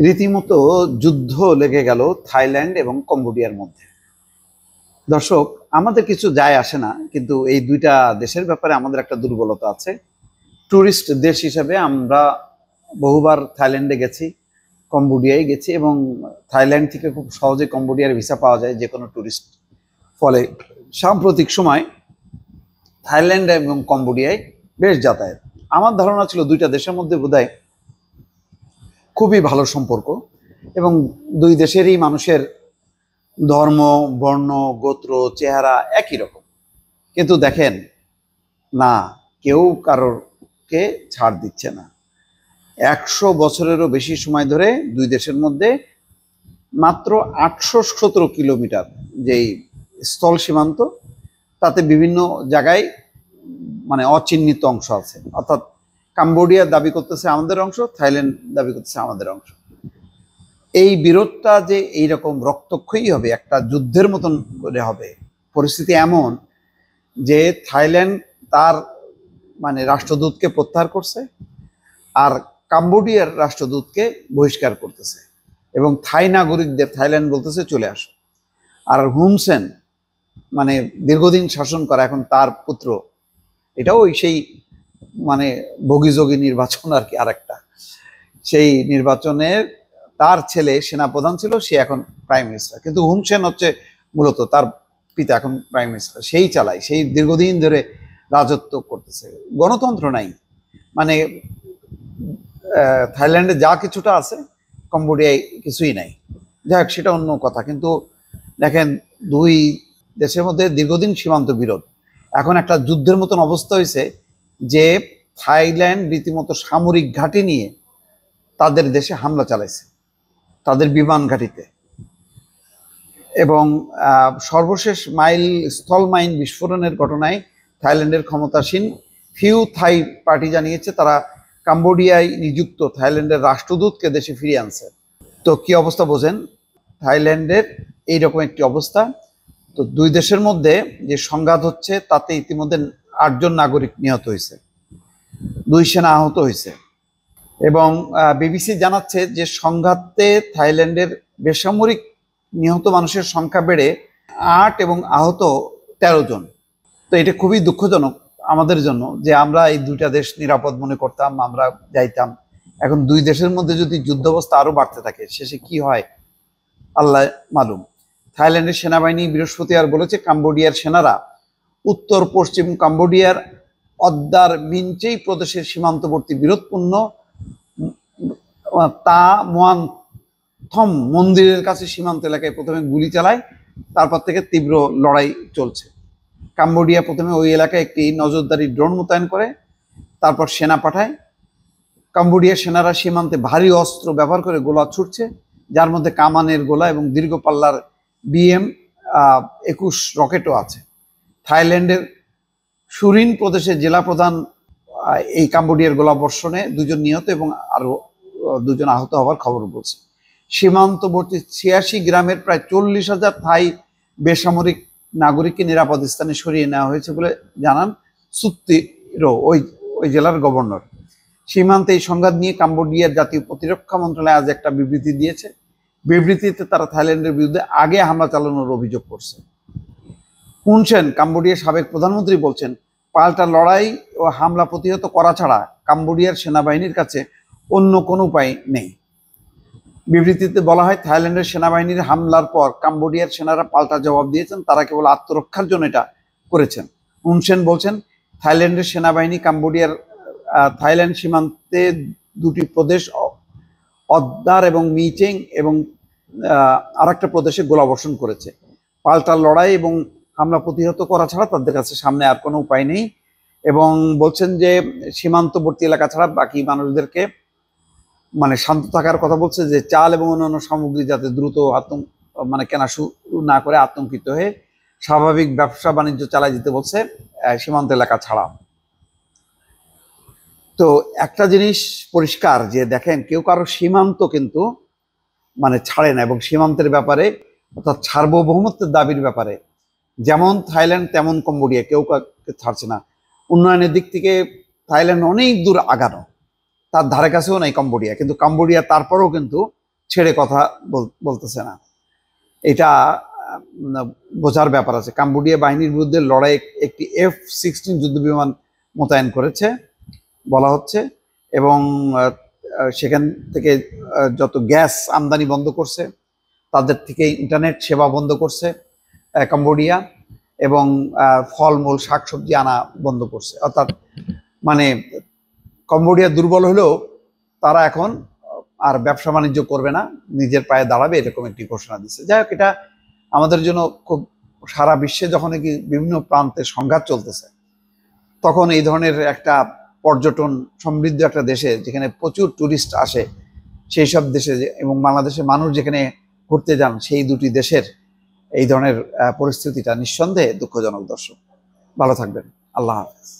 রীতিমতো যুদ্ধ লেগে গেল থাইল্যান্ড এবং কম্বোডিয়ার মধ্যে। দর্শক, আমাদের কিছু যায় আসে না, কিন্তু এই দুইটা দেশের ব্যাপারে আমাদের একটা দুর্বলতা আছে। ট্যুরিস্ট দেশ হিসেবে আমরা বহুবার থাইল্যান্ডে গেছি, কম্বোডিয়ায় গেছি, এবং থাইল্যান্ড থেকে খুব সহজে কম্বোডিয়ার ভিসা পাওয়া যায় যে কোনো ট্যুরিস্ট। ফলে সাম্প্রতিক সময় থাইল্যান্ড এবং কম্বোডিয়ায় বেশ যাতায়াত। আমার ধারণা ছিল দুইটা দেশের মধ্যে বোধহয় খুবই ভালো সম্পর্ক, এবং দুই দেশেরই মানুষের ধর্ম, বর্ণ, গোত্র, চেহারা একই রকম। কিন্তু দেখেন না, কেউ কারোরকে ছাড় দিচ্ছে না। 100 বছরেরও বেশি সময় ধরে দুই দেশের মধ্যে মাত্র 817 কিলোমিটার যেই স্থল সীমান্ত, তাতে বিভিন্ন জায়গায় মানে অচিহ্নিত অংশ আছে। অর্থাৎ কম্বোডিয়া দাবি করতেছে আমাদের অংশ, থাইল্যান্ড দাবি করতেছে আমাদের অংশ। এই বিরোধটা যে এইরকম রক্তক্ষয়ী হবে, একটা যুদ্ধের মতন করে হবে, পরিস্থিতি এমন যে থাইল্যান্ড তার মানে রাষ্ট্রদূতকে প্রত্যাহার করছে, আর কম্বোডিয়ার রাষ্ট্রদূতকে বহিষ্কার করতেছে, এবং থাই নাগরিকদের থাইল্যান্ড বলতেছে চলে আসো। আর হুন সেন মানে দীর্ঘদিন শাসন করা, এখন তার পুত্র, এটাও সেই মানে বগিযোগী নির্বাচন আর কি, আরেকটা সেই নির্বাচনের তার ছেলে সেনাপ্রধান ছিল, সে এখন প্রাইম মিনিস্টার। কিন্তু হুন সেন হচ্ছে মূলত তার পিতা এখন প্রাইম মিনিস্টার, সেই চালায়, সেই দীর্ঘদিন ধরে রাজত্ব করতেছে। গণতন্ত্র নাই, মানে থাইল্যান্ডে যা কিছুটা আছে কম্বোডিয়ায় কিছুই নাই। যাই হোক, সেটা অন্য কথা। কিন্তু দেখেন, দুই দেশের মধ্যে দীর্ঘদিন সীমান্ত বিরোধ, এখন একটা যুদ্ধের মতন অবস্থা হয়েছে যে থাইল্যান্ড রীতিমতো সামরিক ঘাঁটি নিয়ে তাদের দেশে হামলা চালাইছে, তাদের বিমান ঘাঁটিতে। এবং সর্বশেষ স্থল মাইন বিস্ফোরণের ঘটনায় থাইল্যান্ডের ক্ষমতাসীন ফিউ থাই পার্টি জানিয়েছে তারা কম্বোডিয়ায় নিযুক্ত থাইল্যান্ডের রাষ্ট্রদূতকে দেশে ফিরিয়ে আনছে। তো কি অবস্থা বোঝেন থাইল্যান্ডের, এইরকম একটি অবস্থা। তো দুই দেশের মধ্যে যে সংঘাত হচ্ছে, তাতে ইতিমধ্যে 8 জন নাগরিক নিহত হয়েছে, 2 সেনা আহত হয়েছে। এবং বিবিসি জানাচ্ছে যে সংঘাতে থাইল্যান্ডের বেসামরিক নিহত মানুষের সংখ্যা বেড়ে 8 এবং আহত 13 জন। তো এটা খুবই দুঃখজনক আমাদের জন্য, যে আমরা এই দুইটা দেশ নিরাপদ মনে করতাম, আমরা যাইতাম। এখন দুই দেশের মধ্যে যদি যুদ্ধাবস্থা আরো বাড়তে থাকে, শেষে কি হয় আল্লাহ মালুম। থাইল্যান্ডের সেনাবাহিনী বৃহস্পতিবার বলেছে কম্বোডিয়ার সেনারা উত্তর পশ্চিম কম্বোডিয়ার অদ্দার মিনচেই প্রদেশের সীমান্তবর্তী বিরোধপূর্ণ তা মোয়ান থম মন্দিরের কাছে সীমান্ত এলাকায় প্রথমে গুলি চালায়, তারপর থেকে তীব্র লড়াই চলছে। কম্বোডিয়া প্রথমে ওই এলাকায় একটি নজরদারি ড্রোন মোতায়েন করে, তারপর সেনা পাঠায়। কম্বোডিয়ার সেনারা সীমান্তে ভারী অস্ত্র ব্যবহার করে গোলা ছুটছে, যার মধ্যে কামানের গোলা এবং দীর্ঘ পাল্লার BM-21 রকেটও আছে। থাইল্যান্ডের সুরিন প্রদেশের জেলা প্রধান এই কম্বোডিয়ার গোলাবর্ষণে 2 জন নিহত এবং আরো 2 জন আহত হওয়ার খবর বলছে। সীমান্তবর্তী 86 গ্রামের প্রায় 40,000 থাই বেসামরিক নাগরিককে নিরাপদ স্থানে সরিয়ে নেওয়া হয়েছে বলে জানান সুত্তিরো, ওই জেলার গভর্নর। সীমান্তে এই সংঘাত নিয়ে কম্বোডিয়ার জাতীয় প্রতিরক্ষা মন্ত্রণালয় আজ একটা বিবৃতি দিয়েছে। বিবৃতিতে তারা থাইল্যান্ডের বিরুদ্ধে আগে হামলা চালানোর অভিযোগ করছে। হুন সেন, কম্বোডিয়ার সাবেক প্রধানমন্ত্রী, বলছেন পাল্টা লড়াই ও হামলা প্রতিহত করা ছাড়া কম্বোডিয়ার সেনাবাহিনীর কাছে অন্য কোনো উপায় নেই। বিবৃতিতে বলা হয়, থাইল্যান্ডের সেনাবাহিনীর হামলার পর কম্বোডিয়ার সেনারা পাল্টা জবাব দিয়েছেন, তারা কেবল আত্মরক্ষার জন্য এটা করেছেন। হুন সেন বলছেন থাইল্যান্ডের সেনাবাহিনী কম্বোডিয়ার থাইল্যান্ড সীমান্তে 2টি প্রদেশ অদ্দার এবং মিচেং এবং আরেকটা প্রদেশে গোলাবর্ষণ করেছে। পাল্টা লড়াই এবং হামলা প্রতিহত করা ছাড়া তাদের কাছে সামনে আর কোনো উপায় নেই। এবং বলছেন যে সীমান্তবর্তী এলাকা ছাড়া বাকি মানুষদেরকে মানে শান্ত থাকার কথা বলছে, যে চাল এবং অন্যান্য সামগ্রী যাতে দ্রুত কেনা শুরু না করে আতঙ্কিত হয়ে স্বাভাবিক ব্যবসা বাণিজ্য চালাই যেতে বলছে সীমান্ত এলাকা ছাড়া। তো একটা জিনিস পরিষ্কার, যে দেখেন কেউ কারো সীমান্ত কিন্তু ছাড়ে না, এবং সীমান্তের ব্যাপারে অর্থাৎ সার্বভৌমত্বের দাবির ব্যাপারে যেমন থাইল্যান্ড তেমন কম্বোডিয়া কেউ কাউকে ছাড়ছে না। উন্নয়নের দিক থেকে থাইল্যান্ড অনেক দূর আগানো, তার ধারে কাছেও নাই কম্বোডিয়া, কিন্তু কম্বোডিয়া তারপরেও কিন্তু ছেড়ে কথা বলতেছে না। এটা বোঝার ব্যাপার আছে। কাম্বোডিয়া বাহিনীর বিরুদ্ধে লড়াই একটি F-16 যুদ্ধ বিমান মোতায়েন করেছে বলা হচ্ছে, এবং সেখান থেকে যত গ্যাস আমদানি বন্ধ করছে, তাদের থেকে ইন্টারনেট সেবা বন্ধ করছে কম্বোডিয়া, এবং ফলমূল শাকসবজি আনা বন্ধ করছে। অর্থাৎ মানে কম্বোডিয়া দুর্বল হলেও তারা এখন আর ব্যবসা বাণিজ্য করবে না, নিজের পায়ে দাঁড়াবে, এরকম একটি ঘোষণা দিচ্ছে। যাই হোক, এটা আমাদের জন্য খুব, সারা বিশ্বে যখন কি বিভিন্ন প্রান্তে সংঘাত চলতেছে, তখন এই ধরনের একটা পর্যটন সমৃদ্ধ একটা দেশে, যেখানে প্রচুর টুরিস্ট আসে, সেই সব দেশে এবং বাংলাদেশের মানুষ যেখানে ঘুরতে যান, সেই দুটি দেশের এই ধরনের পরিস্থিতিটা নিঃসন্দেহে দুঃখজনক। দর্শক, ভালো থাকবেন। আল্লাহ হাফেজ।